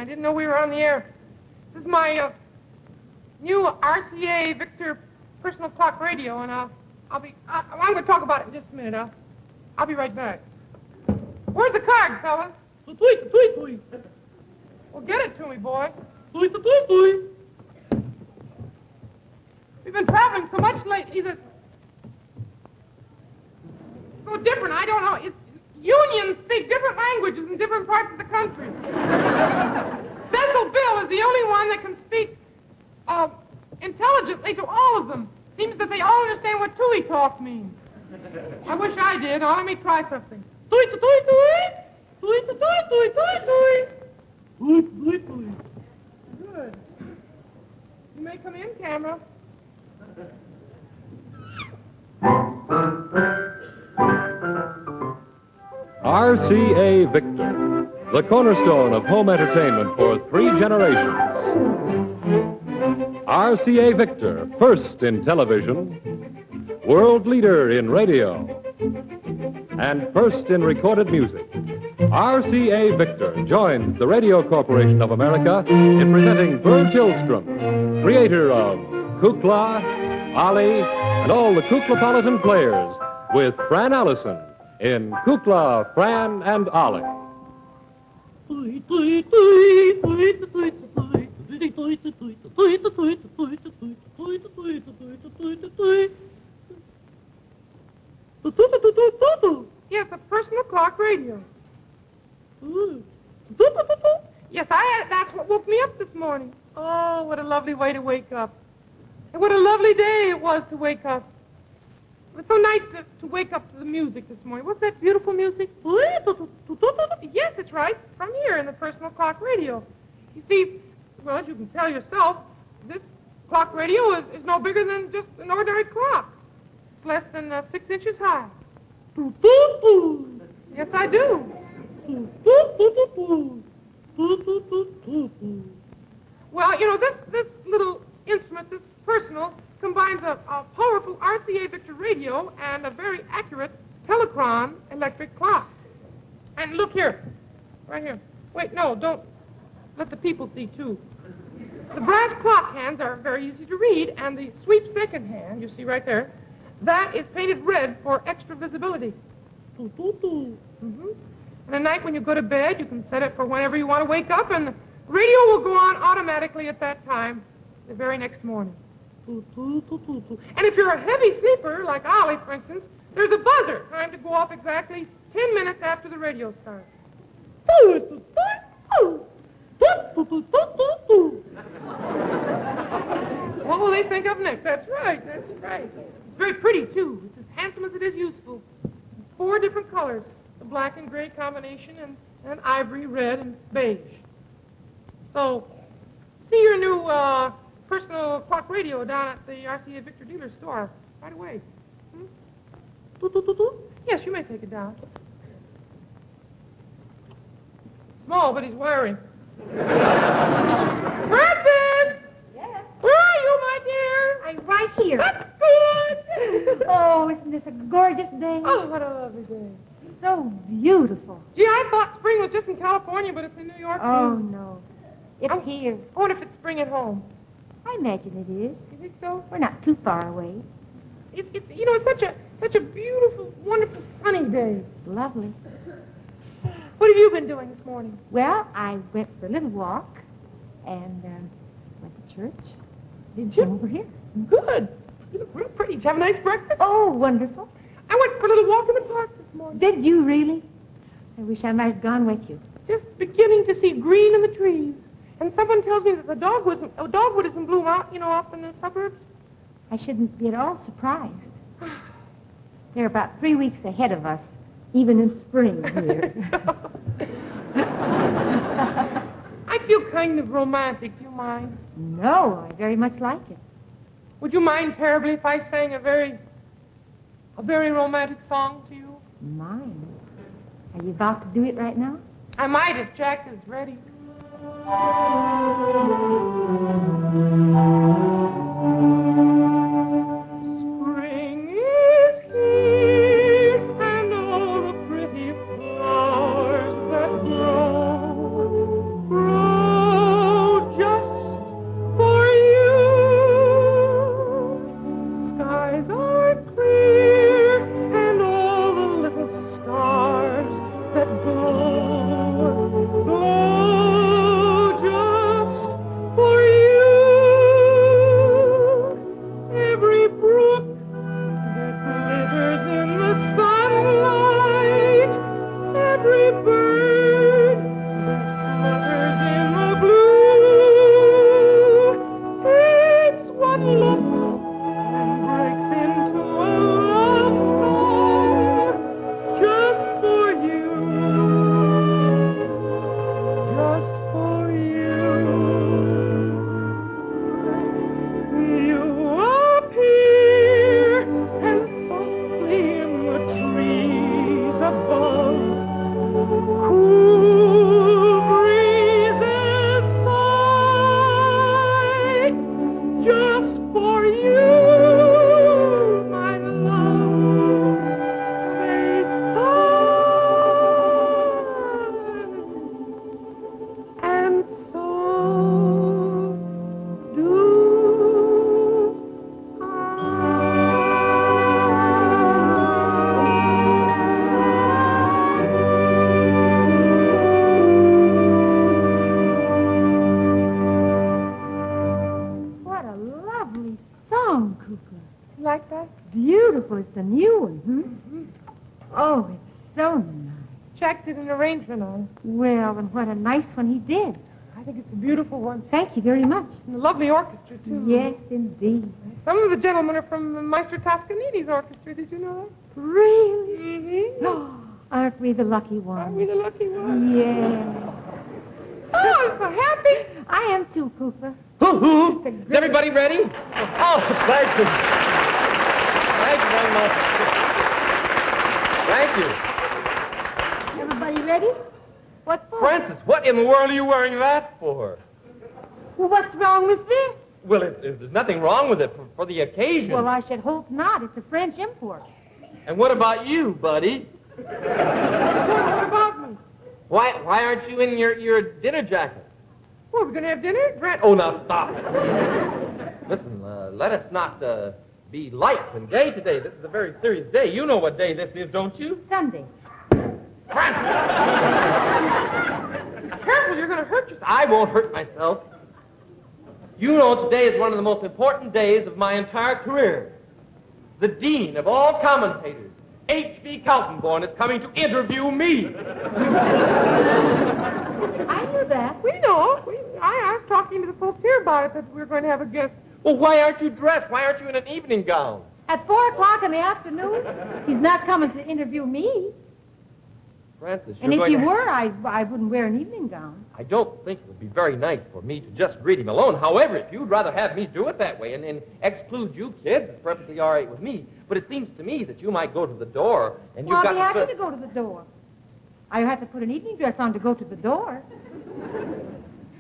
I didn't know we were on the air. This is my new RCA Victor personal talk radio, and I'm going to talk about it in just a minute. I'll be right back. Where's the card, fellas? Well, get it to me, boy. We've been traveling so much lately that it's so different. I don't know. Unions speak different languages in different parts of the country. Cecil Bill is the only one that can speak intelligently to all of them. Seems that they all understand what tui talk means. I wish I did. Oh, let me try something. Tui. Good. You may come in, camera. RCA Victor, the cornerstone of home entertainment for 3 generations. RCA Victor, first in television, world leader in radio, and first in recorded music. RCA Victor joins the Radio Corporation of America in presenting Burl Chilstrom, creator of Kukla, Ollie, and all the Kuklapolitan players, with Fran Allison in Kukla, Fran and Ollie. Yes, a personal clock radio. Yes, that's what woke me up this morning. Oh, what a lovely way to wake up. And what a lovely day it was to wake up. It was so nice to wake up to the music this morning. Wasn't that beautiful music? Yes, it's right. From here in the personal clock radio. You see, well, as you can tell yourself, this clock radio is no bigger than just an ordinary clock. It's less than 6 inches high. Yes, I do. Well, you know, this little instrument, this personal, combines a powerful RCA Victor radio and a very accurate Telechron electric clock. And look here, right here. Wait, no, don't let the people see, too. The brass clock hands are very easy to read, and the sweep second hand, you see right there, that is painted red for extra visibility. And at night when you go to bed, you can set it for whenever you want to wake up, and the radio will go on automatically at that time the very next morning. And if you're a heavy sleeper, like Ollie, for instance, there's a buzzer, time to go off exactly 10 minutes after the radio starts. What will they think of next? That's right, that's right. It's very pretty, too. It's as handsome as it is useful. 4 different colors, the black and gray combination, and ivory, red, and beige. So, see your new personal clock radio down at the RCA Victor dealer store right away. Yes, you may take it down. Small, but he's wiry. Francis! Yes? Where are you, my dear? I'm right here. That's good! Oh, isn't this a gorgeous day? Oh, what a lovely day. So beautiful. Gee, I thought spring was just in California, but it's in New York, too. Oh, no. It's here. I wonder if it's spring at home. I imagine it is. You think so? We're not too far away. It's you know, it's such a beautiful, wonderful, sunny day. Lovely. What have you been doing this morning? Well, I went for a little walk and went to church. Did you? Over here. Good. You look real pretty. Did you have a nice breakfast? Oh, wonderful. I went for a little walk in the park this morning. Did you really? I wish I might have gone with you. Just beginning to see green in the trees. And someone tells me that the dogwood isn't bloom out, you know, up in the suburbs. I shouldn't be at all surprised. They're about 3 weeks ahead of us, even in spring here. I feel kind of romantic. Do you mind? No, I very much like it. Would you mind terribly if I sang a very romantic song to you? Mine. Are you about to do it right now? I might if Jack is ready. Spring is here, and all the pretty flowers that grow beautiful. It's the new one, Oh, it's so nice. Jack did an arrangement on it. Well, and what a nice one he did. I think it's a beautiful one. Thank you very much. And a lovely orchestra, too. Yes, indeed. Some of the gentlemen are from Maestro Toscanini's orchestra. Did you know that? Really? Mm-hmm. Oh, aren't we the lucky Are ones? we the lucky ones? Yeah. Oh, I'm so happy. I am too, Kukla. Hoo-hoo! Is everybody ready? Oh, thank you. Thank you very much. Thank you. Everybody ready? What for? Francis, what in the world are you wearing that for? Well, what's wrong with this? Well, there's nothing wrong with it for the occasion. Well, I should hope not. It's a French import. And what about you, buddy? What about me? Why aren't you in your dinner jacket? Well, we're going to have dinner? Brett. Oh, now stop it. Listen, let us not be light and gay today. This is a very serious day. You know what day this is, don't you? Sunday. Francis! Careful, you're going to hurt yourself. I won't hurt myself. You know today is one of the most important days of my entire career. The dean of all commentators, H.V. Kaltenborn, is coming to interview me. I knew that. We know. I was talking to the folks here about it, that we were going to have a guest. Well, why aren't you dressed? Why aren't you in an evening gown? At 4 o'clock in the afternoon? He's not coming to interview me. Francis, And if going he to... were, I wouldn't wear an evening gown. I don't think it would be very nice for me to just greet him alone. However, if you'd rather have me do it that way and exclude you kids, it's perfectly all right with me. But it seems to me that you might go to the door and you've Well, got I'll be to... happy to go to the door. I have to put an evening dress on to go to the door.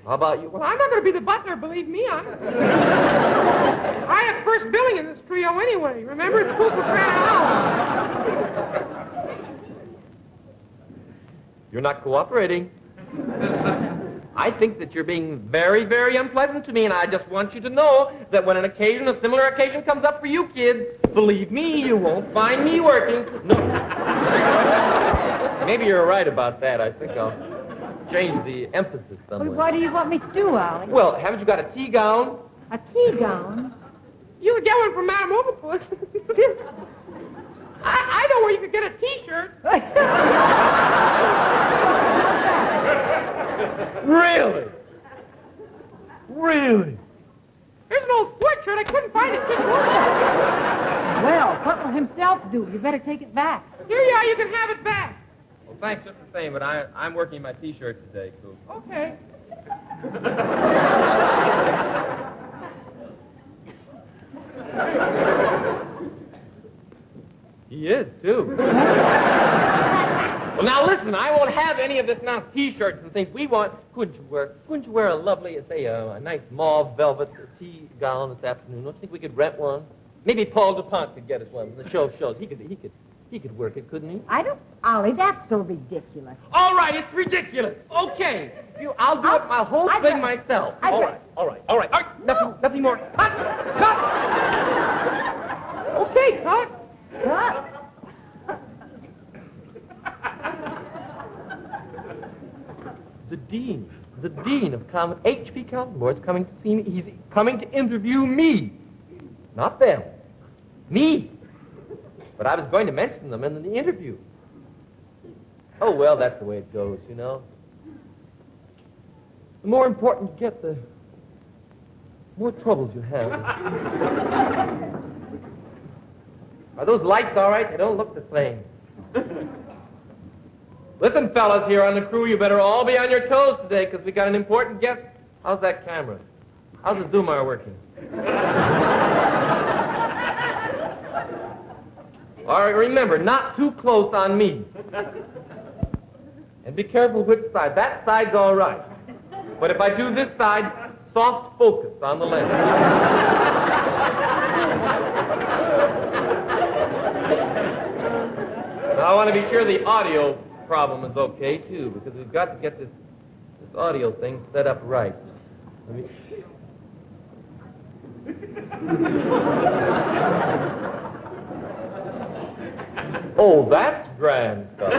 How about you? Well, I'm not going to be the butler, believe me. I have first billing in this trio anyway. Remember, it's Kukla, Fran and Ollie. You're not cooperating. I think that you're being very, very unpleasant to me, and I just want you to know that when a similar occasion comes up for you kids, believe me, you won't find me working. No. Maybe you're right about that. I think I'll change the emphasis Well, somewhat. what do you want me to do, Ollie? Well, haven't you got a tea gown? A tea gown? You could get one from Madame Overpuss. I know where you could get a T-shirt. Really? Really? There's an old sweatshirt. I couldn't find it. Well, what will himself do? You better take it back. Here you are. You can have it back. Well, thanks just the same, but I'm working my T-shirt today, Coop. Okay. He is, too. Well, now listen, I won't have any of this now T-shirts and things. Couldn't you wear a lovely, say, a nice mauve velvet tea gown this afternoon? Don't you think we could rent one? Maybe Paul DuPont could get us one. The show shows. He could work it, couldn't he? Ollie, that's so ridiculous. All right, it's ridiculous. Okay. I'll do it my whole thing myself. All right. Nothing more. Cut! Okay, cut. What? The dean of H.P. Kaltenborn is coming to see me. He's coming to interview me. Not them. Me. But I was going to mention them in the interview. Oh, well, that's the way it goes, you know. The more important you get, the more troubles you have. Are those lights all right? They don't look the same. Listen, fellas here on the crew, you better all be on your toes today because we got an important guest. How's that camera? How's the zoomer working? All right, remember, not too close on me. And be careful which side. That side's all right. But if I do this side, soft focus on the lens. Now, I want to be sure the audio problem is okay, too, because we've got to get this audio thing set up right. Let me... Oh, that's grand, fellas.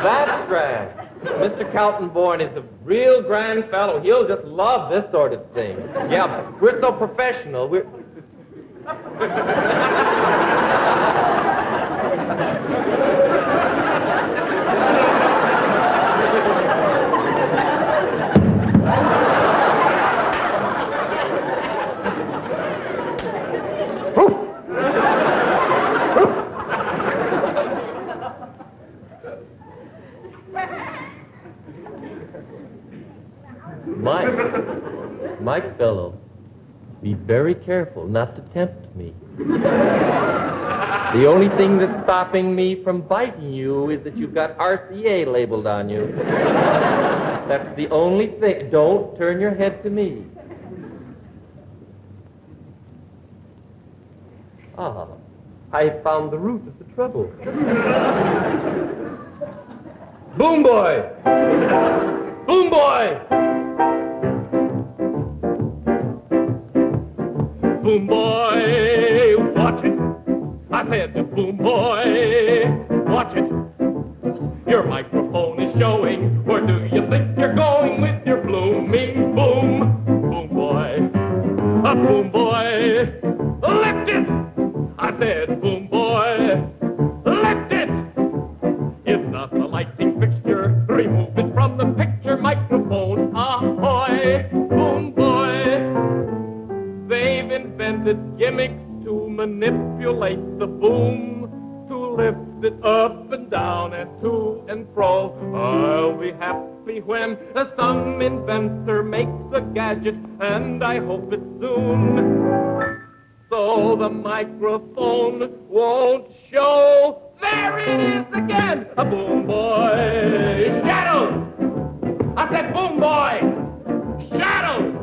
That's grand. Mr. Kaltenborn is a real grand fellow. He'll just love this sort of thing. Yeah, we're so professional. Mike fellow, be very careful not to tempt me. The only thing that's stopping me from biting you is that you've got RCA labeled on you. That's the only thing. Don't turn your head to me. Ah, I found the root of the trouble. Boom boy! Boom boy! Boom boy, watch it. I said to boom boy, watch it. Your microphone is showing. Where do you think you're going with your blooming boom? Boom boy, a boom boy, lift it. I said boom boy, lift it. It's not the lighting fixture. Remove it from the picture. Microphone, ahoy, boom boy. They've invented gimmicks to manipulate the boom, to lift it up and down and to and fro. I'll be happy when some inventor makes a gadget, and I hope it's soon, so the microphone won't show. There it is again, a boom boy. Shadows! I said boom boy! Shadows!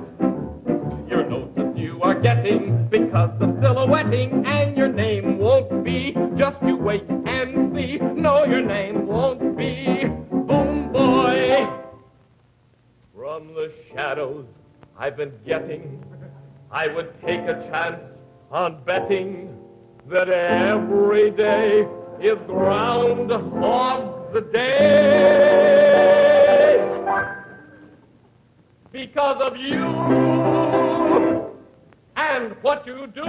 Your notice you are getting because of silhouetting, and your name won't be. Just you wait and see. No, your name won't be Boom Boy. From the shadows I've been getting, I would take a chance on betting that every day is Groundhog the Day. Because of you and what you do,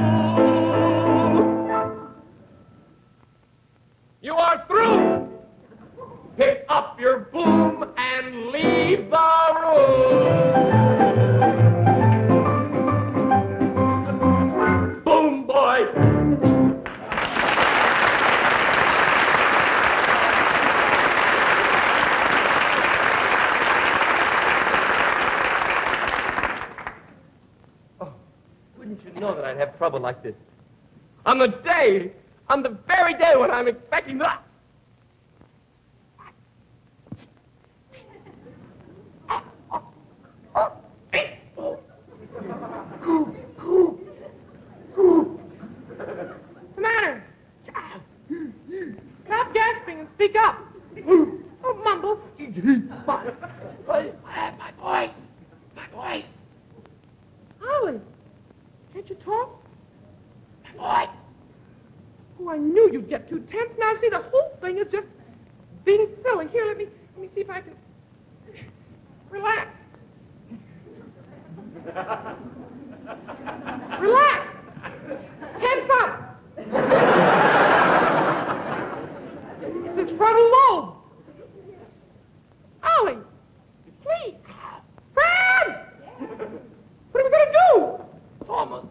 you are through. Pick up your boom and leave the room. Boom boy. Wouldn't you know that I'd have trouble like this? On the very day when I'm expecting that. What's the matter? Stop gasping and speak up. Don't mumble. My voice. Ollie, can't you talk? My voice. Oh, I knew you'd get too tense. Now, see, the whole thing is just being silly. Here, let me see if I can relax. Relax. Tense up. It's his frontal lobe. Ollie, please. Fran! What are we going to do? It's almost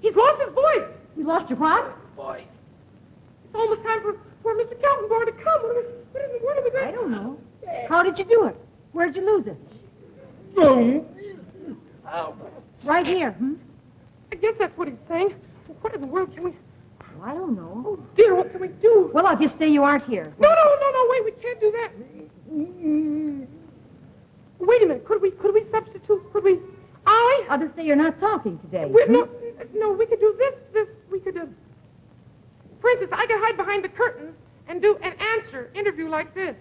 He's lost his voice. You lost your what? voice. It's almost time for Mr. Kaltenborn to come. What are we going I to don't know. How did you do it? Where'd you lose it? Oh. Right here, I guess that's what he's saying. What in the world can we... Well, I don't know. Oh, dear, what can we do? Well, I'll just say you aren't here. No, wait, we can't do that. Wait a minute, could we substitute, Ollie? I'll just say you're not talking today. No, we could do this, we could do... For instance, I could hide behind the curtains and do an interview like this.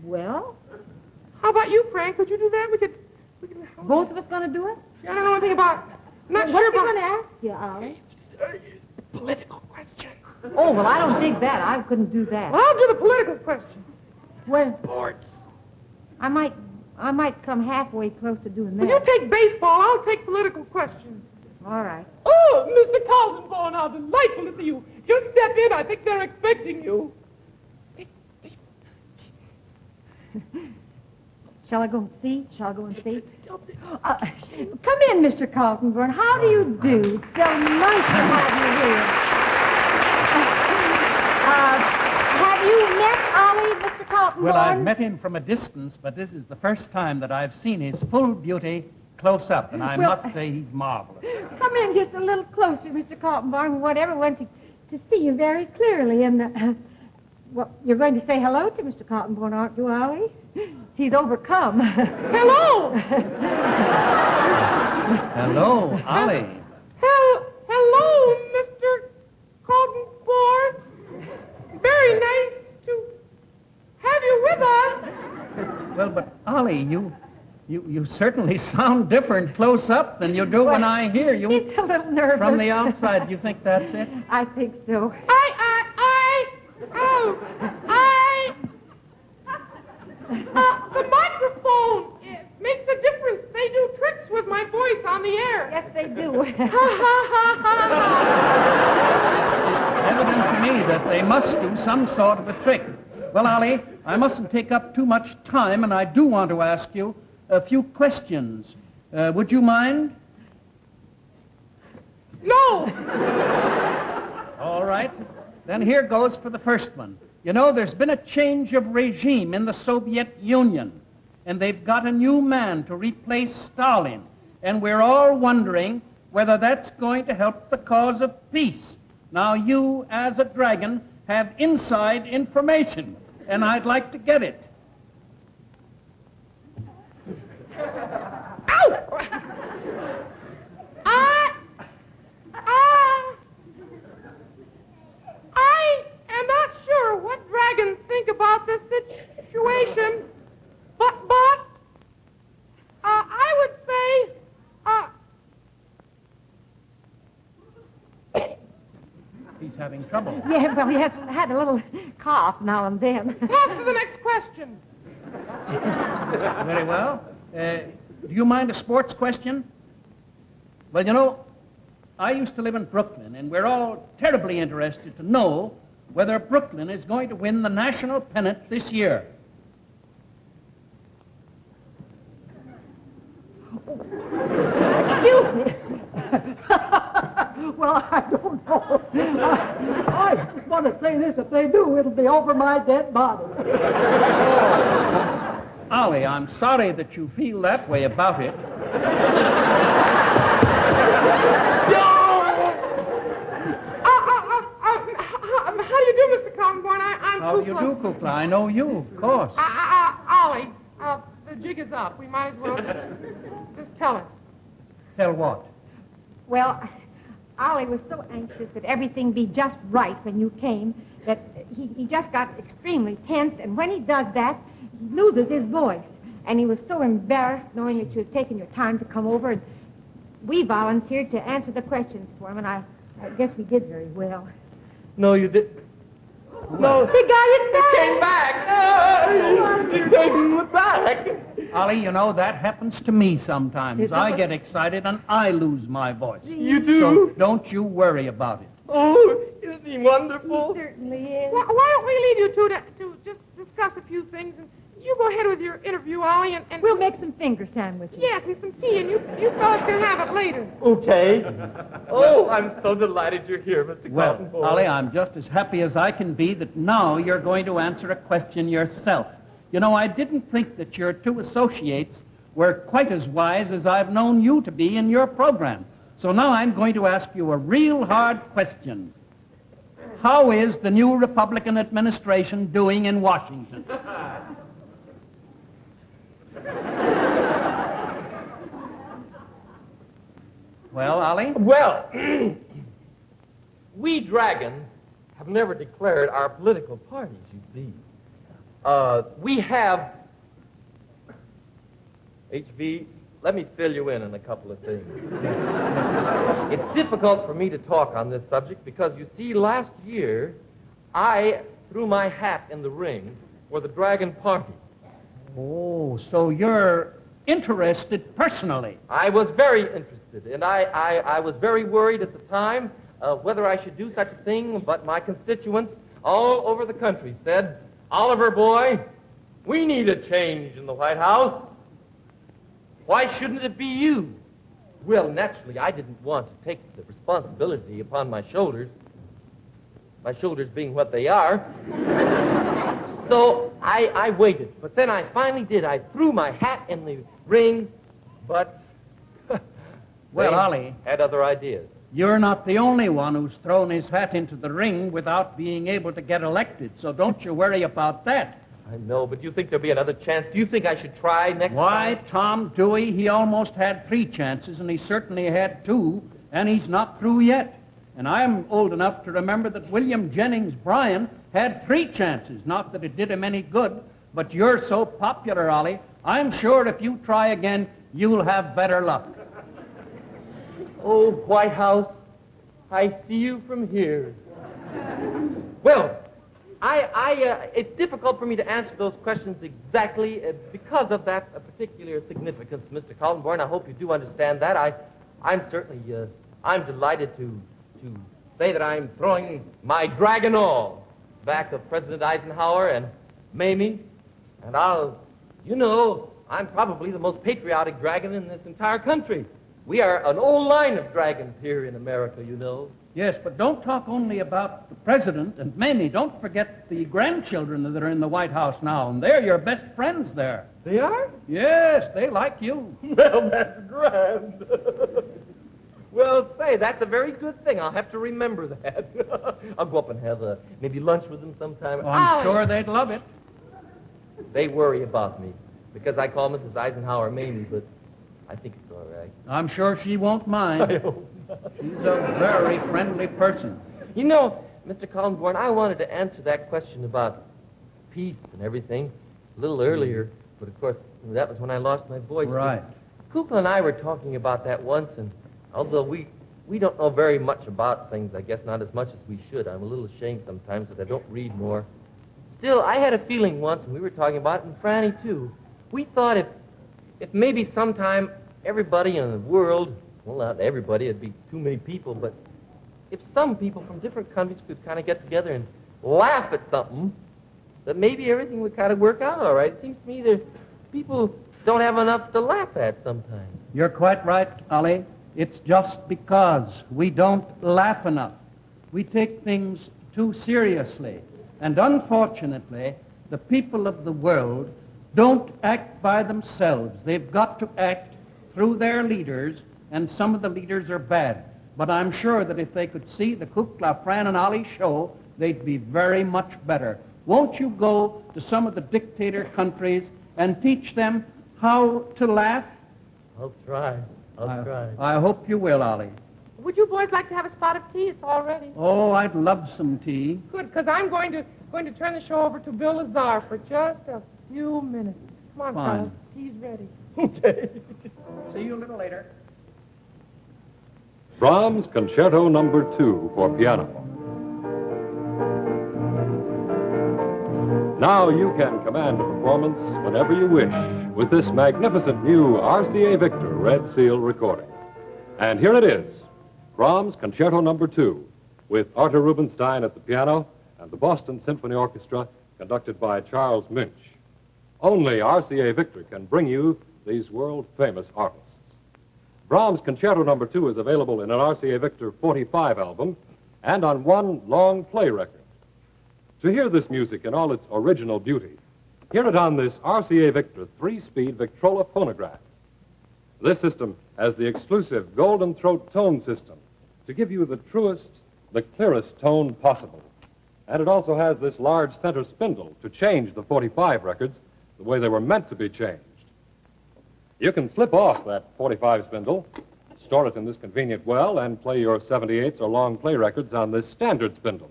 Well, How about you, Frank? Could you do that? We could both of us going to do it? I don't know anything about... I'm not What's sure he about... going to ask you, Ollie? Political questions. Oh, well, I don't dig that. I couldn't do that. Well, I'll do the political question. Well, Sports. I might come halfway close to doing that. When you take baseball, I'll take political questions. All right. Oh, Mr. Kaltenborn, how delightful to see you. Just step in. I think they're expecting you. Shall I go and see? Come in, Mr. Kaltenborn. How do you do? So nice to have you here. Have you met Ollie, Mr. Kaltenborn? Well, I've met him from a distance, but this is the first time that I've seen his full beauty close up, and I must say he's marvelous. Come in just a little closer, Mr. Kaltenborn. We want everyone to see you very clearly. And, well, you're going to say hello to Mr. Kaltenborn, aren't you, Ollie? He's overcome. Hello! Hello, Ollie. Hello, Mr. Kaltenborn. Very nice to have you with us. Well, but Ollie, you certainly sound different close up than you do when I hear you. He's a little nervous. From the outside, you think that's it? I think so. The microphone makes a difference. They do tricks with my voice on the air. Yes, they do. It's evident to me that they must do some sort of a trick. Well, Ollie, I mustn't take up too much time, and I do want to ask you a few questions. Would you mind? No. All right. Then here goes for the first one. You know, there's been a change of regime in the Soviet Union, and they've got a new man to replace Stalin, and we're all wondering whether that's going to help the cause of peace. Now, you, as a dragon, have inside information, and I'd like to get it. Ow! I am not sure what dragons think about this situation, but I would say, He's having trouble. Yeah, well, he has had a little cough now and then. pass to the next question. Very well. Do you mind a sports question? Well, you know, I used to live in Brooklyn, and we're all terribly interested to know whether Brooklyn is going to win the national pennant this year. Excuse me. Well, I don't know. I just want to say this. If they do, it'll be over my dead body. Ollie, I'm sorry that you feel that way about it. How do you do, Mr. Kaltenborn? I'm How do you do, Kukla? I know you, of course. Ollie, the jig is up. We might as well just tell it. Tell what? Well, Ollie was so anxious that everything be just right when you came that he just got extremely tense, and when he does that, he loses his voice. And he was so embarrassed knowing that you had taken your time to come over, and we volunteered to answer the questions for him, and I guess we did very well. No, you did. No. The guy is back! Came back. He came back. Ollie, you know, that happens to me sometimes. I get excited and I lose my voice. You do? So don't you worry about it. Oh, isn't he wonderful? He certainly is. Why don't we leave you two to just discuss a few things, and you go ahead with your interview, Ollie, and We'll make some finger sandwiches. yes, and some tea, and you fellas can have it later. Okay. Oh, I'm so delighted you're here, Mr. Well, Kaltenborn. Ollie, I'm just as happy as I can be that now you're going to answer a question yourself. You know, I didn't think that your two associates were quite as wise as I've known you to be in your program. So now I'm going to ask you a real hard question. How is the new Republican administration doing in Washington? Well, Ollie? Well, we dragons have never declared our political parties, you see. We have... HV, let me fill you in on a couple of things. It's difficult for me to talk on this subject because, you see, last year, I threw my hat in the ring for the Dragon Party. Oh, so you're interested personally. I was very interested, and I was very worried at the time whether I should do such a thing, but my constituents all over the country said, Oliver, boy, we need a change in the White House. Why shouldn't it be you? Well, naturally, I didn't want to take the responsibility upon my shoulders being what they are. So I waited, but then I finally did. I threw my hat in the ring, but Well, they Ollie, had other ideas. you're not the only one who's thrown his hat into the ring without being able to get elected, so don't you worry about that. I know, but do you think there'll be another chance? Do you think I should try next Why, time? Tom Dewey, he almost had 3 chances, and he certainly had 2, and he's not through yet. And I'm old enough to remember that William Jennings Bryan had 3 chances. Not that it did him any good, but you're so popular, Ollie, I'm sure if you try again, you'll have better luck. Oh, White House, I see you from here. Well, it's difficult for me to answer those questions exactly because of that particular significance, Mr. Kaltenborn. I hope you do understand that. I'm certainly, I'm delighted to say that I'm throwing my dragon all back of President Eisenhower and Mamie, and I'm probably the most patriotic dragon in this entire country. We are an old line of dragons here in America, you know. Yes, but don't talk only about the president and Mamie. Don't forget the grandchildren that are in the White House now, and they're your best friends there. They are? Yes, they like you. Well, that's grand. Well, say, that's a very good thing. I'll have to remember that. I'll go up and have maybe lunch with them sometime. Oh, I'm sure they'd love it. They worry about me because I call Mrs. Eisenhower Mamie, but I think it's all right. I'm sure she won't mind. I hope not. She's a very friendly person. You know, Mr. Kaltenborn, I wanted to answer that question about peace and everything a little earlier, but of course, that was when I lost my voice. Right. Kukla and I were talking about that once, and although we don't know very much about things, I guess not as much as we should. I'm a little ashamed sometimes that I don't read more. Still, I had a feeling once, and we were talking about it, and Franny too. We thought if maybe sometime everybody in the world, well, not everybody, it'd be too many people, but if some people from different countries could kind of get together and laugh at something, that maybe everything would kind of work out all right. It seems to me that people don't have enough to laugh at sometimes. You're quite right, Ollie. It's just because we don't laugh enough. We take things too seriously. And unfortunately, the people of the world don't act by themselves. They've got to act through their leaders, and some of the leaders are bad. But I'm sure that if they could see the Kukla, Fran and Ollie show, they'd be very much better. Won't you go to some of the dictator countries and teach them how to laugh? I'll try. I'll try. I hope you will, Ollie. Would you boys like to have a spot of tea? It's all ready. Oh, I'd love some tea. Good, because I'm going to turn the show over to Bill Lazar for just a few minutes. Come on, Fine. fellas. Tea's ready. Okay. See you a little later. Brahms' Concerto No. 2 for piano. Now you can command a performance whenever you wish with this magnificent new RCA Victor Red Seal recording. And here it is, Brahms' Concerto No. 2, with Arthur Rubinstein at the piano and the Boston Symphony Orchestra conducted by Charles Minch. Only RCA Victor can bring you these world-famous artists. Brahms' Concerto No. 2 is available in an RCA Victor 45 album and on one long play record. To hear this music in all its original beauty, hear it on this RCA Victor 3-speed Victrola phonograph. This system has the exclusive Golden Throat tone system to give you the truest, the clearest tone possible. And it also has this large center spindle to change the 45 records the way they were meant to be changed. You can slip off that 45 spindle, store it in this convenient well, and play your 78s or long play records on this standard spindle.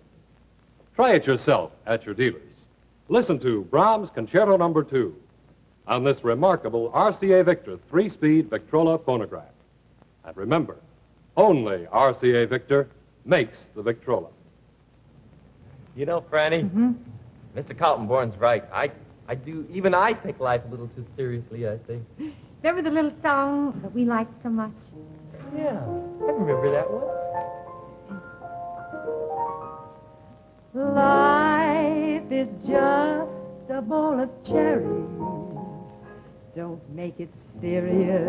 Try it yourself at your dealers. Listen to Brahms' Concerto No. 2 on this remarkable RCA Victor 3-speed Victrola phonograph. And remember, only RCA Victor makes the Victrola. You know, Franny, Mr. Kaltenborn's right. I take life a little too seriously, I think. Remember the little song that we liked so much? Yeah, I remember that one. Life is just a bowl of cherries. Don't make it serious.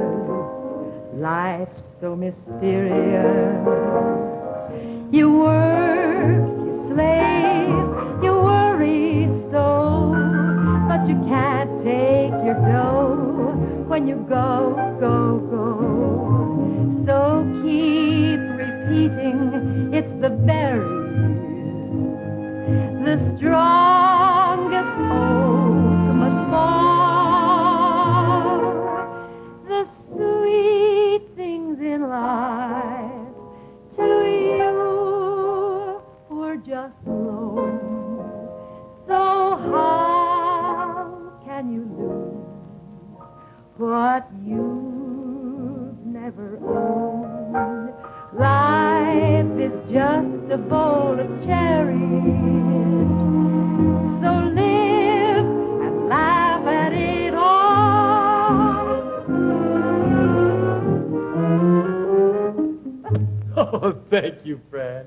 Life's so mysterious. You work, you slave, you worry so, but you can't take your dough when you go, go, go. So keep repeating, it's the berries. The strongest oak must fall. The sweet things in life to you were just loan. So how can you lose what you've never owned? Life is just a bowl of cherries. So live and laugh at it all. Oh, thank you, Fran.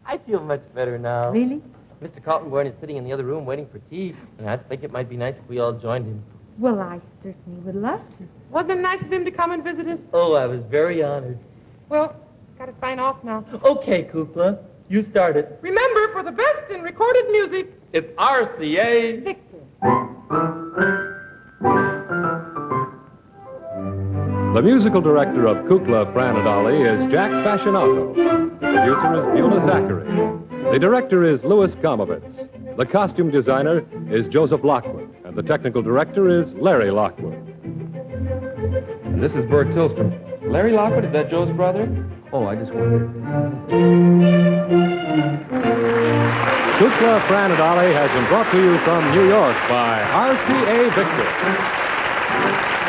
I feel much better now. Really? Mr. Kaltenborn is sitting in the other room waiting for tea, and I think it might be nice if we all joined him. Well, I certainly would love to. Wasn't it nice of him to come and visit us? Oh, I was very honored. Well, got to sign off now. Okay, Kukla, you start it. Remember, for the best in recorded music, It's RCA. Victor. The musical director of Kukla, Fran and Ollie is Jack Fascinato. The producer is Beulah Zachary. The director is Louis Gomovitz. The costume designer is Joseph Lockwood. And the technical director is Larry Lockwood. And this is Bert Tillstrom. Larry Lockwood, is that Joe's brother? Oh, I just wondered. Kukla, Fran and Ollie has been brought to you from New York by RCA Victor.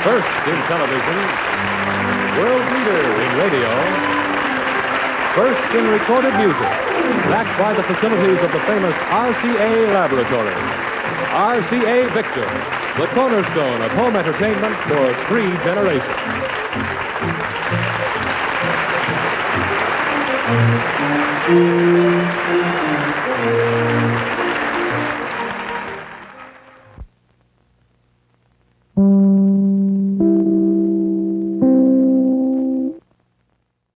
First in television, world leader in radio, first in recorded music, backed by the facilities of the famous RCA Laboratories. RCA Victor, the cornerstone of home entertainment for 3 generations.